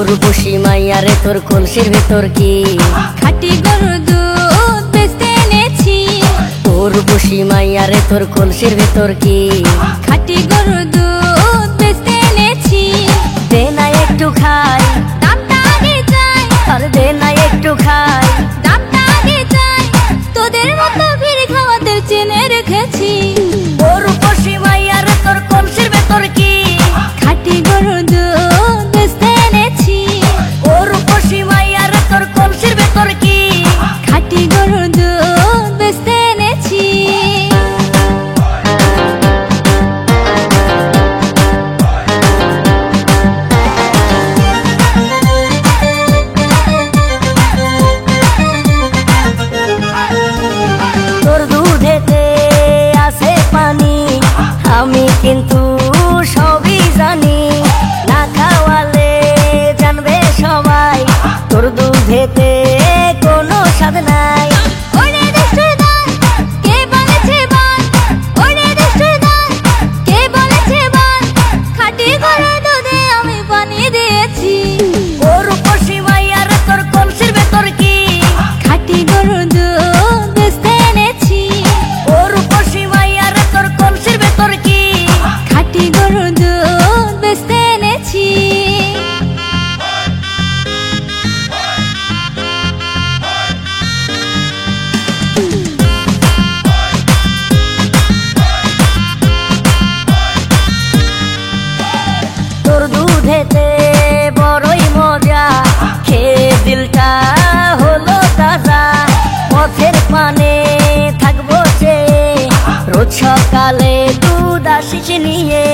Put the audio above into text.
রূপসী মাইয়া রে তোর কলসির ভেতর কি খাঁটি গরুর দুধ বেচতে এনেছি। ও রূপসী মাইয়া রে তোর কলসির ভেতর কি খাঁটি গরুর দুধ বেচতে এনেছি। দে না একটু খাই, দামটা আগে চাই, আর দে না একটু খাই। দামটা আগে চাই, তোদের মতো ভিড় খাওয়াদের চেনে রেখেছি। ও রূপসী মাইয়া রে তোর কলসির ভেতর কি খাঁটি গরুর দুধ বেচতে এনেছি। ও রূপসী মাইয়া রে তোর কলসির ভেতর কি খাঁটি গরুর দুধ বেচতে এনেছি। তোর দুধেতে আছে পানি, আমি কিন্তু সবই জানি। না খাওয়ালে জানবে সবাই তোর দুধেতে কোনো স্বাদ নাই। ওরে দুষ্টুর দল, কে বলেছে বল? ওরে দুষ্টুর দল, কে বলেছে বল? খাঁটি গরুর দুধে আমি পানি দিয়েছি। ও রূপসী মাইয়া রে তোর কলসির ভেতর কি খাঁটি গরুর দুধ বেচতে এনেছি। ও রূপসী মাইয়া রে তোর কলসির ভেতর কি খাঁটি গরুর দুধ বেচতে এনেছি। তোর দুধেতে বড়ই মজা, খেয়ে দিলটা হলো তাজা। পথের পানে থাকবো চেয়ে, রোজ সকালে দুধ আসিস নিয়ে।